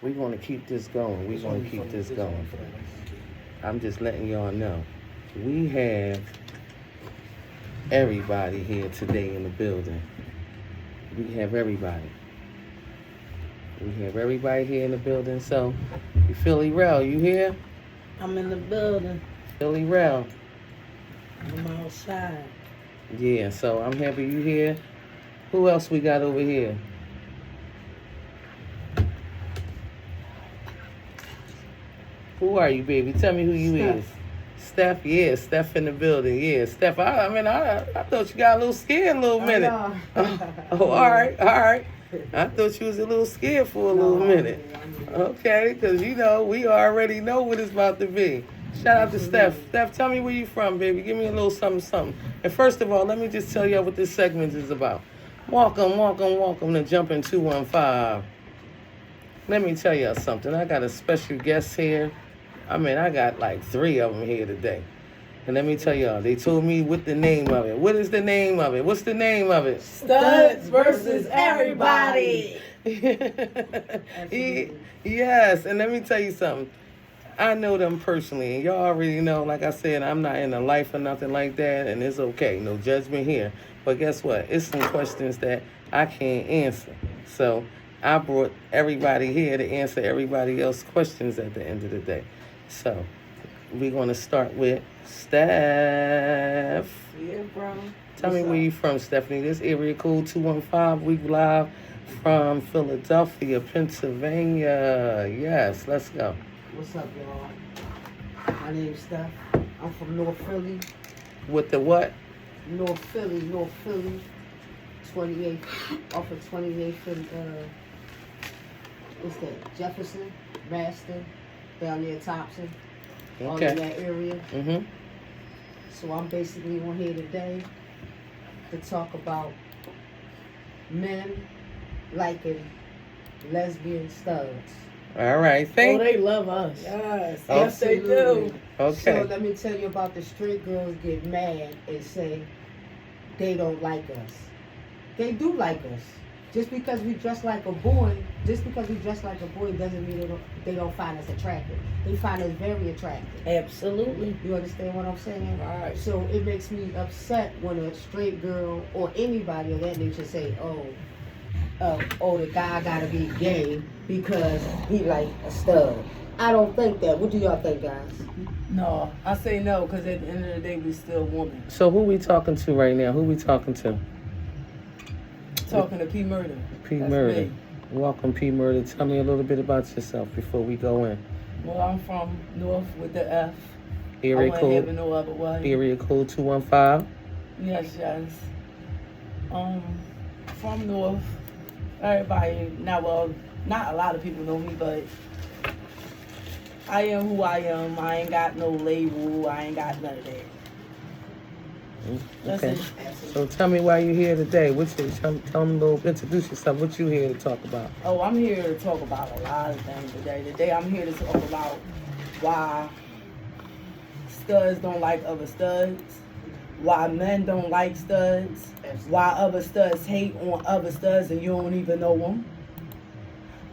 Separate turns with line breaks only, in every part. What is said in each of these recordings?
We're going to keep this going. We're going to keep this going. I'm just letting y'all know. We have everybody here today in the building. We have everybody. We have everybody here in the building. So, Philly Rell, you here?
I'm in the building.
Philly Rell.
I'm outside.
Yeah, so I'm happy you here. Who else we got over here? Who are you, baby? Tell me who you
Steph.
is. Steph, yeah, Steph in the building. Yeah, Steph, I thought you got a little scared a little minute. Oh, all right. I thought you was a little scared for a little minute. Okay, because, we already know what it's about to be. Shout out to Steph. Steph, tell me where you from, baby. Give me a little something. And first of all, let me just tell y'all what this segment is about. Welcome to Jumpin' 215. Let me tell y'all something. I got a special guest here. I got like 3 of them here today. And let me tell y'all, they told me what the name of it. What is the name of it? What's the name of it?
Studs versus everybody.
Yes, and let me tell you something. I know them personally, and y'all already know, like I said, I'm not in a life or nothing like that, and it's okay. No judgment here. But guess what? It's some questions that I can't answer. So I brought everybody here to answer everybody else's questions at the end of the day. So we're going to start with Steph.
Yeah, bro.
Tell me where you from, Stephanie. This area code 215. We live from Philadelphia, Pennsylvania. Yes, let's go.
What's up, y'all? My name's Steph. I'm from North Philly.
With the what?
North Philly. 28th, off of 28th and, what's that? Jefferson, Raston, down near Thompson. All in that area.
Mm-hmm.
So I'm basically on here today to talk about men liking lesbian studs.
All right,
they love us. Yes, yes they do.
Okay.
So let me tell you about the straight girls get mad and say they don't like us. They do like us. Just because we dress like a boy doesn't mean they don't find us attractive. They find us very attractive.
Absolutely.
You understand what I'm saying?
Right.
So it makes me upset when a straight girl or anybody of that nature say, the guy gotta be gay because he like a stud. I don't think that. What do y'all think, guys?
No, I say no, because at the end of the day, we still women.
So who we talking to right now? Who we talking to?
Talking to P. Murder.
P. Murder. Welcome, P. Murder. Tell me a little bit about yourself before we go in.
Well, I'm from North with the F.
Area
I
code.
have no other way.
Area code 215.
Yes. From North. Everybody, not a lot of people know me, but I am who I am. I ain't got no label. I ain't got none of that.
Okay. So tell me why you're here today. Tell them a little, introduce yourself. What you here to talk about?
Oh, I'm here to talk about a lot of things today. Today I'm here to talk about why studs don't like other studs, why men don't like studs, why other studs hate on other studs and you don't even know them.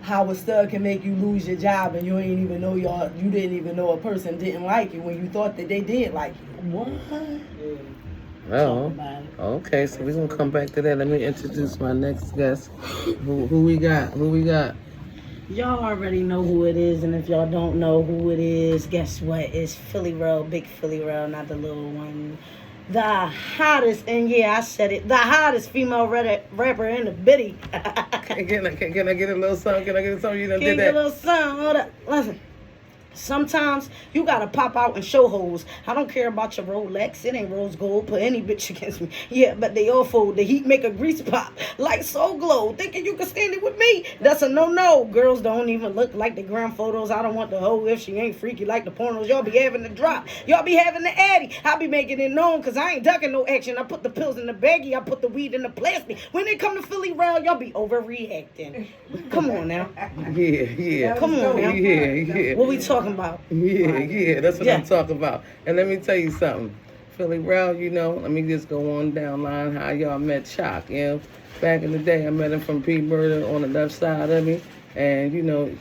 How a stud can make you lose your job and you didn't even know a person didn't like you when you thought that they did like you.
What?
Well, okay, so we're going to come back to that. Let me introduce my next guest. Who we got?
Y'all already know who it is, and if y'all don't know who it is, guess what? It's Philly Rell, big Philly Rell, not the little one. The hottest, and yeah, I said it, the hottest female rapper in the bitty.
Can I get a little something? Can I get something? You done did that?
Get a little something. Hold up. Listen. Sometimes you gotta pop out and show hoes. I don't care about your Rolex. It ain't rose gold. Put any bitch against me. Yeah, but they all fold. The heat make a grease pop like Soul Glow. Thinking you can stand it with me? That's a no-no. Girls don't even look like the gram photos. I don't want the hoe if she ain't freaky like the pornos. Y'all be having the drop. Y'all be having the addy. I be making it known because I ain't ducking no action. I put the pills in the baggie. I put the weed in the plastic. When it come to Philly Rell, y'all be overreacting. Come on now.
Yeah.
Come on now.
Yeah.
What we talking about?
Yeah, that's what I'm talking about. And let me tell you something. Philly Rell, let me just go on down line how y'all met Choc, Back in the day, I met him from P. Murder on the left side of me. and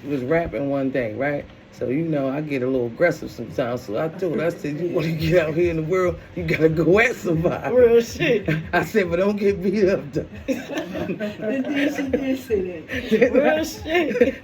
was rapping one day, right? So I get a little aggressive sometimes. So I told her, I said, you want to get out here in the world, you gotta go at somebody.
Real shit.
I said, but don't get beat up though.
She did say that. Real shit.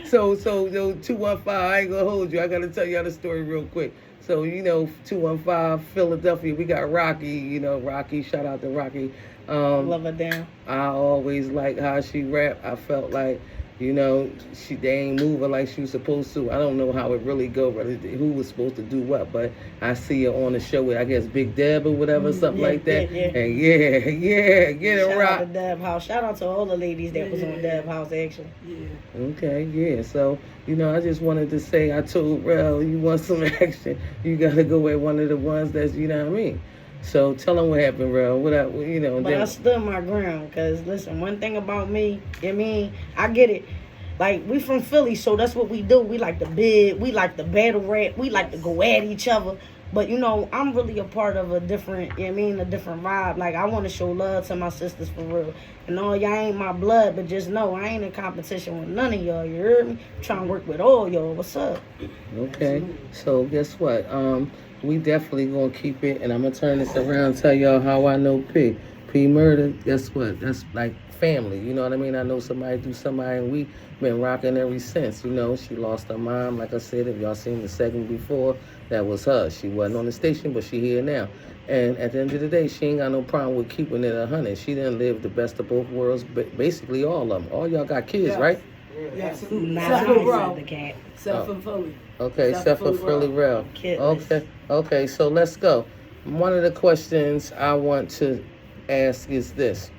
So 215, I ain't gonna hold you. I gotta tell y'all the story real quick. So 215 Philadelphia, we got Rocky. Rocky. Shout out to Rocky.
Love her down.
I always like how she rap. I felt like they ain't moving like she was supposed to. I don't know how it really go, who was supposed to do what, but I see her on the show with, I guess, Big Deb or whatever, something like that.
Yeah.
And get it right.
Shout out to Deb House. Shout out to all the ladies that was on Deb House, actually.
Yeah.
Okay, yeah. So, I just wanted to say, I told Rell, you want some action, you got to go at one of the ones that's, what I mean. So tell them what happened, Rell. But
I stood my ground, because listen, one thing about me, I get it. Like, we from Philly, so that's what we do. We like to bid, we like to battle rap, we like to go at each other. But I'm really a part of a different, a different vibe. Like, I want to show love to my sisters for real. And all y'all ain't my blood, but just know I ain't in competition with none of y'all. You heard me? I'm trying to work with all y'all. What's up?
Okay. So guess what? We definitely gonna keep it, and I'm gonna turn this around and tell y'all how I know P. P Murder, guess what? That's like family, you know what I mean? I know somebody through somebody, and we been rocking ever since, She lost her mom, like I said, if y'all seen the segment before, that was her. She wasn't on the station, but she here now. And at the end of the day, she ain't got no problem with keeping it 100. She done lived the best of both worlds, basically all of them. All y'all got kids, right?
Yeah, absolutely.
Except
for Philly.
Okay, except for Philly Rell. Okay, so let's go. One of the questions I want to ask is this.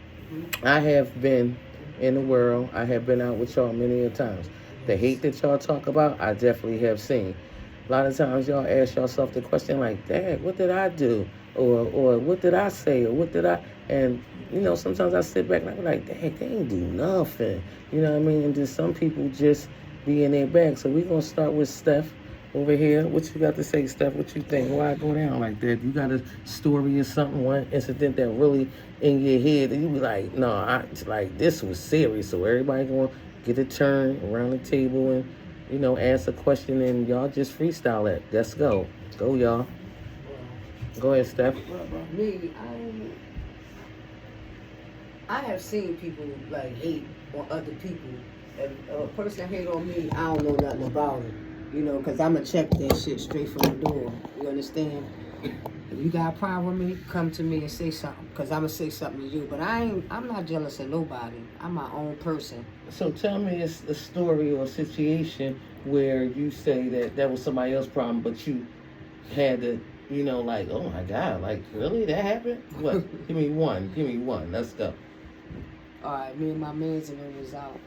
I have been in the world. I have been out with y'all many a times. The hate that y'all talk about, I definitely have seen. A lot of times y'all ask yourself the question like, Dad, what did I do? Or what did I say? Or what did I... And, sometimes I sit back and I be like, Dad, they ain't do nothing. You know what I mean? And just some people just be in their bag. So we're going to start with Steph over here. What you got to say, Steph? What you think? Why go down like that? You got a story or something, one incident that really in your head and you be like, no, this was serious. So everybody going to get a turn around the table and, ask a question and y'all just freestyle it. Let's go. Go, y'all. Go ahead, Steph.
Me, I have seen people like hate on other people. If a person hate on me, I don't know nothing about it. Because I'm going to check that shit straight from the door. You understand? If you got a problem with me, come to me and say something. Because I'm going to say something to you. But I'm not jealous of nobody. I'm my own person.
So tell me a story or a situation where you say that was somebody else's problem, but you had to, like, oh my God, like, really? That happened? What? Give me one. Let's go.
All right, me and my mans and it was out.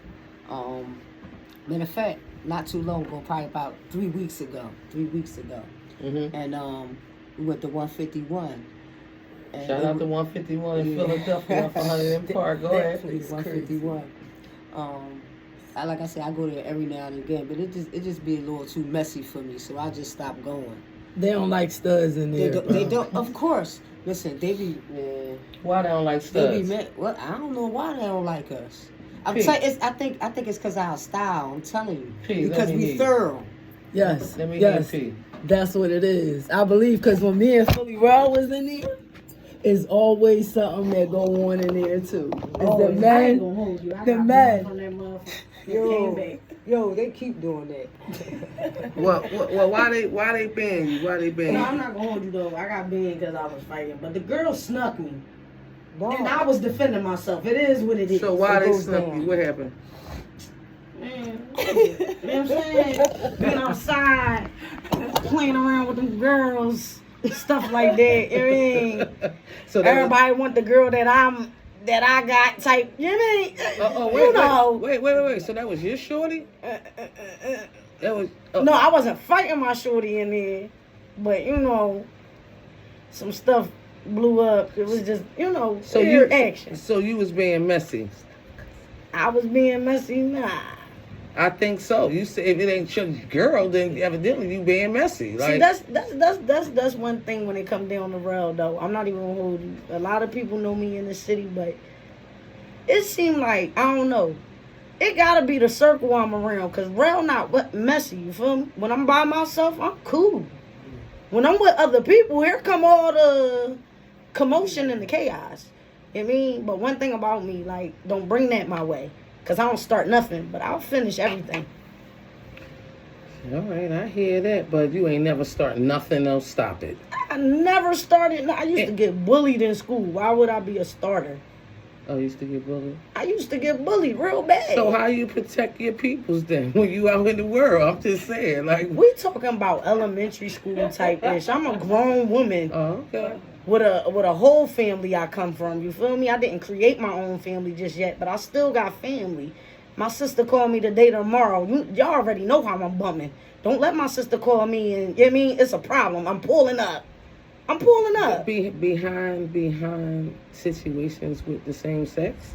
Matter of fact, not too long ago, probably about 3 weeks ago.
Mm-hmm.
And we went to 151. And
shout out to 151 in Philadelphia off 100 Park. Go ahead.
151. Like I said, I go there every now and again, but it just be a little too messy for me, so I just stopped going.
They don't like studs in there.
They don't. Of course. Listen, they be man.
Why they don't like studs?
They be man. Well, I don't know why they don't like us. I think it's because our style. I'm telling you, because we thorough.
Yes,
let me
yes,
hear P.
That's what it is. I believe because when me and Philly Rell was in there, it's always something that go on in there too. It's the men.
Yo, they keep doing that.
Well, why they ban you? Why they ban you?
No, I'm not gonna hold you though. I got banned because I was fighting, but the girl snuck me. And I was defending myself. It is what it is.
So why they snuck you? What happened?
Man, you know what I'm saying? Being outside, playing around with them girls, stuff like that. Everything. So everybody want the girl that I got type. You know?
Wait. So that was your shorty? That was.
No, I wasn't fighting my shorty in there, but some stuff blew up. It was just,
so
weird action.
So you was being messy.
I was being messy, nah.
I think so. You say if it ain't your girl, then evidently you being messy. Like,
see, that's one thing when it come down the road though. I'm not even gonna hold you. A lot of people know me in the city, but it seemed like I don't know. it gotta be the circle I'm around. Cause real not what messy, you feel me? When I'm by myself, I'm cool. When I'm with other people, here come all the commotion and the chaos. You know what I mean? But one thing about me, like, don't bring that my way. Cause I don't start nothing, but I'll finish everything.
All right, I hear that, but you ain't never start nothing else. Stop it.
I never started. I used to get bullied in school. Why would I be a starter?
Oh, you used to get bullied?
I used to get bullied real bad.
So how you protect your peoples then when you out in the world? I'm just saying, like.
We talking about elementary school type ish. I'm a grown woman.
Oh, okay.
With a whole family I come from. You feel me? I didn't create my own family just yet, but I still got family. My sister called me today tomorrow. Y'all already know how I'm bumming. Don't let my sister call me and, you know what I mean? It's a problem. I'm pulling up.
Behind situations with the same sex?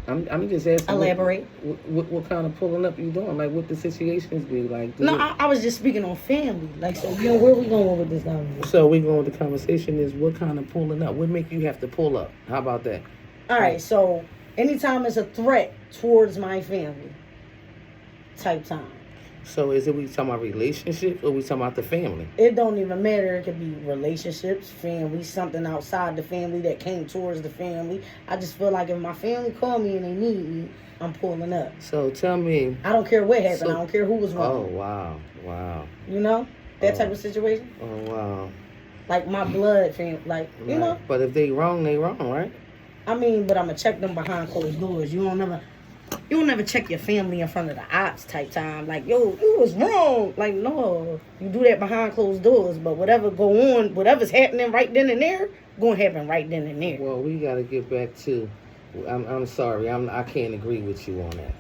I'm just asking.
Elaborate.
What kind of pulling up you doing? Like, what the situations be like?
I was just speaking on family. Like, so, you know, where we going with this conversation?
So we going with the conversation is what kind of pulling up? What make you have to pull up? How about that?
All right, so anytime it's a threat towards my family type time.
So is it we talking about relationships or we talking about the family?
It don't even matter. It could be relationships, family, something outside the family that came towards the family. I just feel like if my family call me and they need me, I'm pulling up.
So tell me.
I don't care what happened. I don't care who was wrong.
Oh, wow.
You know? That type of situation?
Oh, wow.
Like my blood family, like, you
Right.
know?
But if they wrong, right?
I mean, but I'm going to check them behind closed doors. You don't never check your family in front of the ops type time. Like, yo, you was wrong. Like, no, you do that behind closed doors. But whatever's happening right then and there, going to happen right then and there.
Well, we got to get back to. I'm sorry. I can't agree with you on that.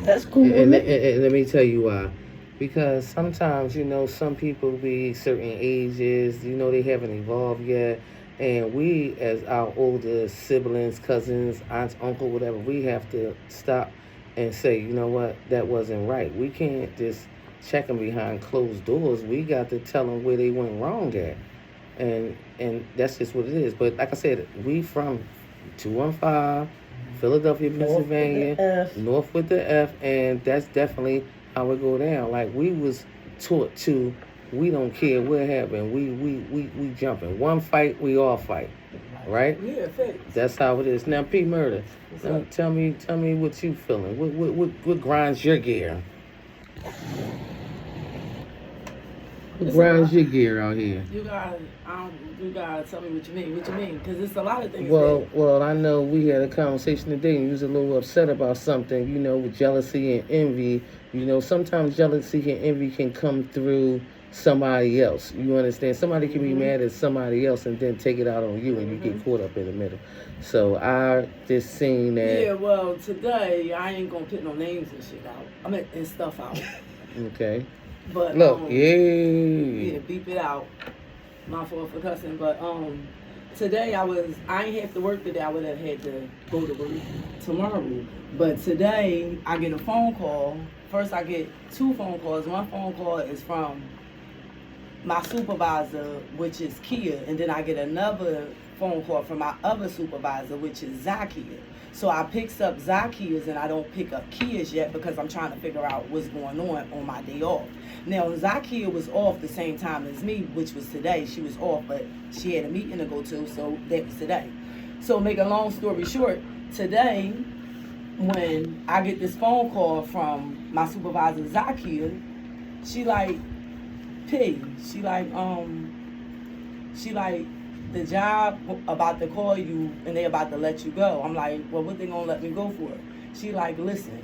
That's cool.
And let me tell you why. Because sometimes, you know, some people be certain ages, you know, they haven't evolved yet. And we, as our older siblings, cousins, aunts, uncle, whatever, we have to stop and say, you know what, that wasn't right. We can't just check them behind closed doors. We got to tell them where they went wrong at. And that's just what it is. But like I said, we from 215, Philadelphia, Pennsylvania, North with the F, and that's definitely how it go down. Like, we was taught to, we don't care what happened. We jumping. One fight, we all fight. Right?
Yeah, thanks.
That's how it is. Now, P Murder, tell me what you feeling. What grinds your gear? What grinds your gear out here?
You gotta tell me what you mean. What you mean? Because it's a lot of things.
Well, I know we had a conversation today, and you was a little upset about something. You know, with jealousy and envy. You know, sometimes jealousy and envy can come through somebody else. You understand? Somebody can be mad at somebody else and then take it out on you, and you get caught up in the middle. So I just seen that.
Yeah, well, today I ain't gonna put no names and shit out. I mean, and stuff out.
Okay.
But
look,
yeah, beep it out. My fault for cussing, but today I ain't have to work today. I would have had to go to work tomorrow. But today I get a phone call. First I get 2 phone calls. One phone call is from my supervisor, which is Kia, and then I get another phone call from my other supervisor, which is Zakia. So I picks up Zakia's and I don't pick up Kia's yet because I'm trying to figure out what's going on my day off. Now, Zakia was off the same time as me, which was today. She was off, but she had a meeting to go to, so that was today. So make a long story short, today, when I get this phone call from my supervisor, Zakia, she like, P, she like, the job about to call you and they about to let you go. I'm like, well, what they gonna let me go for? She like, listen,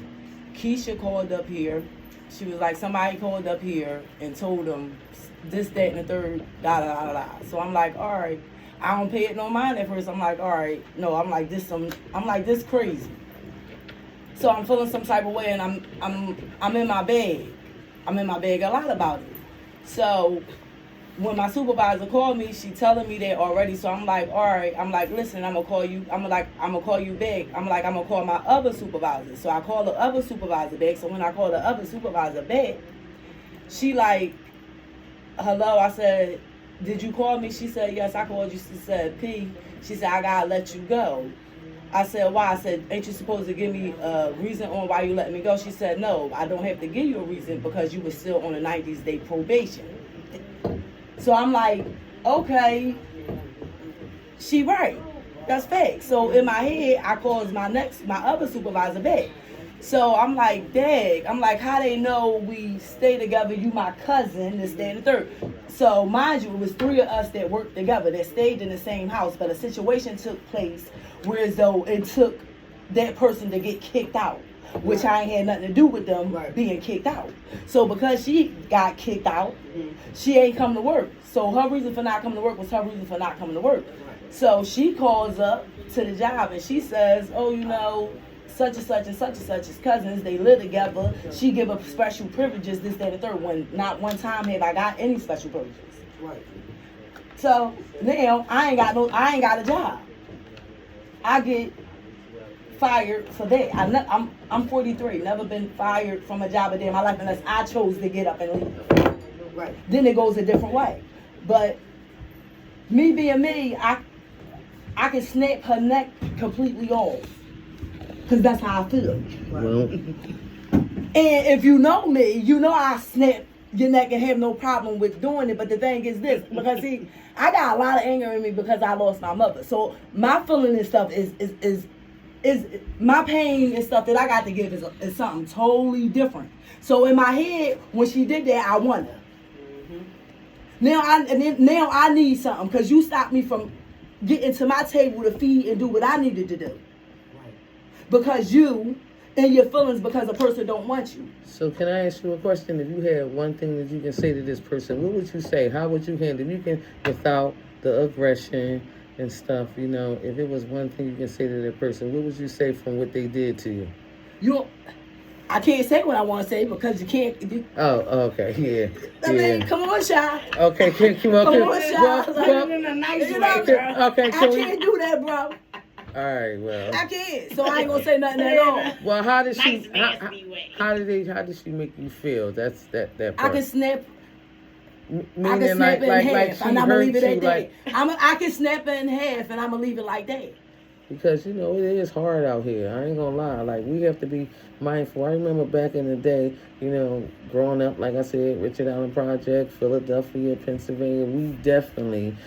Keisha called up here. She was like, somebody called up here and told them this, that, and the third, da da da da. So I'm like, all right. I don't pay it no mind at first. I'm like, all right, no. I'm like this crazy. So I'm feeling some type of way, and I'm in my bag. I'm in my bag a lot about it. So when my supervisor called me, she telling me that already. So I'm like, all right. I'm like, listen, I'm gonna call you. I'm gonna call you back. I'm gonna call my other supervisor. So I call the other supervisor back. So when I call the other supervisor back, she like, hello. I said, did you call me? She said, yes, I called you. She said, P. She said, I gotta let you go. I said, why? I said, ain't you supposed to give me a reason on why you let me go? She said, no, I don't have to give you a reason because you were still on a 90-day probation. So I'm like, okay, she right. That's fact. So in my head, I calls my other supervisor back. So I'm like, Dag, I'm like, how they know we stay together? You my cousin, this, that, and the third. So mind you, it was 3 of us that worked together, that stayed in the same house, but a situation took place whereas though it took that person to get kicked out, which I ain't had nothing to do with them being kicked out. So because she got kicked out, she ain't come to work. So her reason for not coming to work was her reason for not coming to work. So she calls up to the job and she says, oh, you know, such and such and such and such is cousins. They live together. She give up special privileges, this, that, and the third. When not one time have I got any special privileges.
Right.
So now I ain't got a job. I get fired for that. I'm 43. Never been fired from a job a day in my life unless I chose to get up and leave.
Right.
Then it goes a different way. But me being me, I can snap her neck completely off. Because that's how I feel.
Well.
And if you know me, you know I snap your neck and have no problem with doing it. But the thing is this, because see, I got a lot of anger in me because I lost my mother. So my feeling and stuff is my pain and stuff that I got to give is something totally different. So in my head, when she did that, I won her. Now I need something because you stopped me from getting to my table to feed and do what I needed to do. Because you and your feelings because a person don't want you.
So can I ask you a question? If you had one thing that you can say to this person, what would you say? How would you handle it? You can, without the aggression and stuff, you know, if it was one thing you can say to that person, what would you say from what they did to you?
I can't say what I want to say because you can't.
Oh, okay, yeah.
I mean, come on, Shy.
Okay, come on,
Shy.
In a nice
You
way,
know,
girl.
okay,
I can't do that, bro.
All right, well.
I can't, so I ain't gonna say nothing at all.
Well, how did she?
Nice, nasty way.
How did she make you feel? That's that part.
I can snap.
Meaning
I can snap it in half,
she
and I'ma leave it
hurt
at
you,
that. I can snap it in half, and I'ma leave it like that.
Because, you know, it is hard out here. I ain't gonna lie. Like, we have to be mindful. I remember back in the day, you know, growing up, like I said, Richard Allen Project, Philadelphia, Pennsylvania, we definitely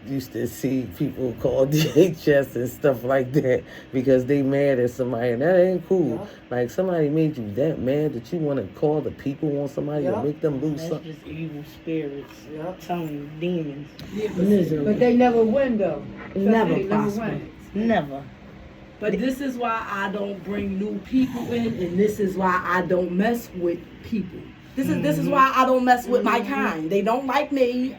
used to see people call DHS and stuff like that because they mad at somebody, and that ain't cool.
Yeah.
Like, somebody made you that mad that you want to call the people on somebody
Yeah.
and make them lose
That's
something.
just evil spirits.
Yeah.
Telling you, demons.
Miserable.
But they never win though.
Never
They
prosper.
win.
Never.
But this is why I don't bring new people in, and this is why I don't mess with people. This is why I don't mess with my kind. They don't like me.